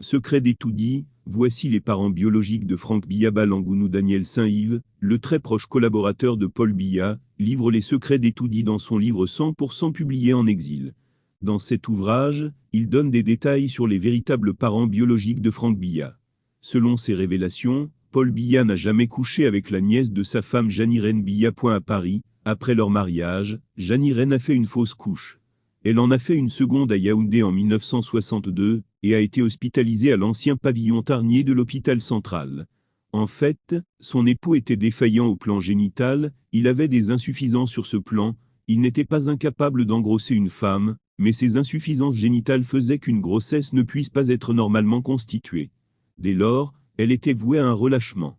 Secret des tout-dits, voici les parents biologiques de Franck Biya. Balangounou Daniel Saint-Yves, le très proche collaborateur de Paul Biya, livre les secrets des tout-dits dans son livre 100% publié en exil. Dans cet ouvrage, il donne des détails sur les véritables parents biologiques de Franck Biya. Selon ses révélations, Paul Biya n'a jamais couché avec la nièce de sa femme Jeanne-Irène Biya. À Paris, après leur mariage, Jeanne-Irène a fait une fausse couche. Elle en a fait une seconde à Yaoundé en 1962 et a été hospitalisée à l'ancien pavillon Tarnier de l'hôpital central. En fait, son époux était défaillant au plan génital, il avait des insuffisances sur ce plan, il n'était pas incapable d'engrosser une femme, mais ces insuffisances génitales faisaient qu'une grossesse ne puisse pas être normalement constituée. Dès lors, elle était vouée à un relâchement.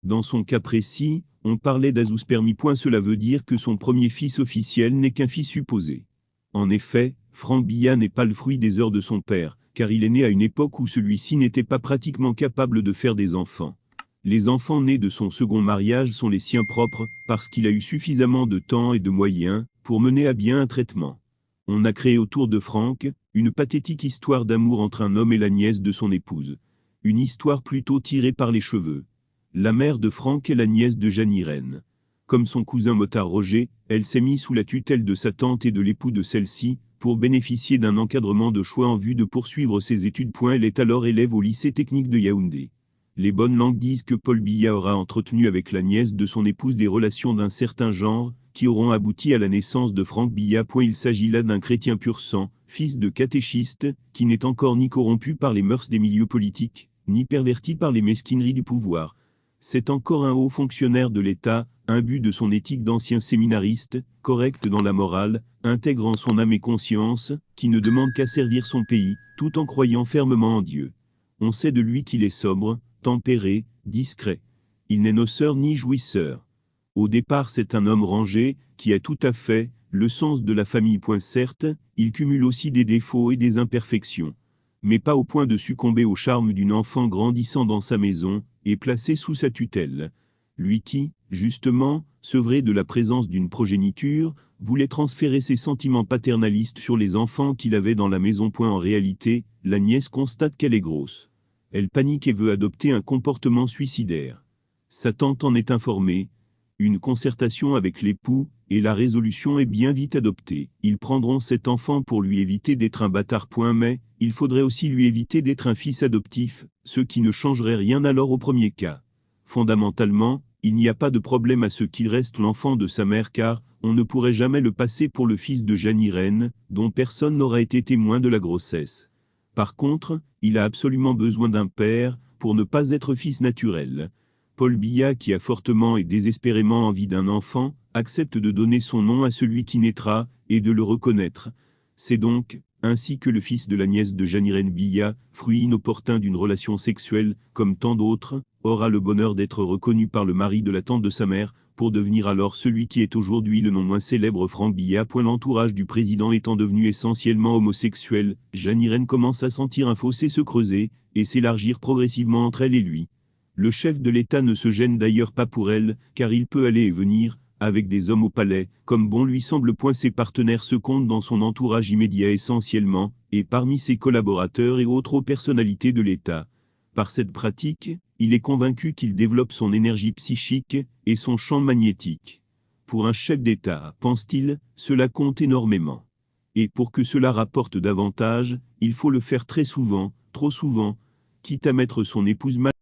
Dans son cas précis, on parlait d'azoospermie. Cela veut dire que son premier fils officiel n'est qu'un fils supposé. En effet, Franck Biya n'est pas le fruit des heures de son père, car il est né à une époque où celui-ci n'était pas pratiquement capable de faire des enfants. Les enfants nés de son second mariage sont les siens propres, parce qu'il a eu suffisamment de temps et de moyens pour mener à bien un traitement. On a créé autour de Franck une pathétique histoire d'amour entre un homme et la nièce de son épouse. Une histoire plutôt tirée par les cheveux. La mère de Franck est la nièce de Jeanne-Irène. Comme son cousin motard Roger, elle s'est mise sous la tutelle de sa tante et de l'époux de celle-ci, pour bénéficier d'un encadrement de choix en vue de poursuivre ses études. Elle est alors élève au lycée technique de Yaoundé. Les bonnes langues disent que Paul Biya aura entretenu avec la nièce de son épouse des relations d'un certain genre, qui auront abouti à la naissance de Franck Biya. Il s'agit là d'un chrétien pur sang, fils de catéchiste, qui n'est encore ni corrompu par les mœurs des milieux politiques, ni perverti par les mesquineries du pouvoir. C'est encore un haut fonctionnaire de l'État, imbu de son éthique d'ancien séminariste, correct dans la morale, intègre en son âme et conscience, qui ne demande qu'à servir son pays, tout en croyant fermement en Dieu. On sait de lui qu'il est sobre, tempéré, discret. Il n'est noceur ni jouisseur. Au départ, c'est un homme rangé, qui a tout à fait le sens de la famille. Certes, il cumule aussi des défauts et des imperfections, mais pas au point de succomber au charme d'une enfant grandissant dans sa maison, et placé sous sa tutelle. Lui qui, justement, sevré de la présence d'une progéniture, voulait transférer ses sentiments paternalistes sur les enfants qu'il avait dans la maison. En réalité, la nièce constate qu'elle est grosse. Elle panique et veut adopter un comportement suicidaire. Sa tante en est informée. Une concertation avec l'époux, et la résolution est bien vite adoptée. Ils prendront cet enfant pour lui éviter d'être un bâtard. Mais il faudrait aussi lui éviter d'être un fils adoptif, ce qui ne changerait rien alors au premier cas. Fondamentalement, il n'y a pas de problème à ce qu'il reste l'enfant de sa mère, car on ne pourrait jamais le passer pour le fils de Jeanne-Irène, dont personne n'aura été témoin de la grossesse. Par contre, il a absolument besoin d'un père, pour ne pas être fils naturel. Paul Biya, qui a fortement et désespérément envie d'un enfant, accepte de donner son nom à celui qui naîtra, et de le reconnaître. C'est donc ainsi que le fils de la nièce de Jeanne-Irène Biya, fruit inopportun d'une relation sexuelle, comme tant d'autres, aura le bonheur d'être reconnu par le mari de la tante de sa mère, pour devenir alors celui qui est aujourd'hui le non moins célèbre Franck Biya. L'entourage du président étant devenu essentiellement homosexuel, Jeanne-Irène commence à sentir un fossé se creuser, et s'élargir progressivement entre elle et lui. Le chef de l'État ne se gêne d'ailleurs pas pour elle, car il peut aller et venir, avec des hommes au palais, comme bon lui semble. Ses partenaires se comptent dans son entourage immédiat essentiellement, et parmi ses collaborateurs et autres personnalités de l'État. Par cette pratique, il est convaincu qu'il développe son énergie psychique et son champ magnétique. Pour un chef d'État, pense-t-il, cela compte énormément. Et pour que cela rapporte davantage, il faut le faire très souvent, trop souvent, quitte à mettre son épouse mal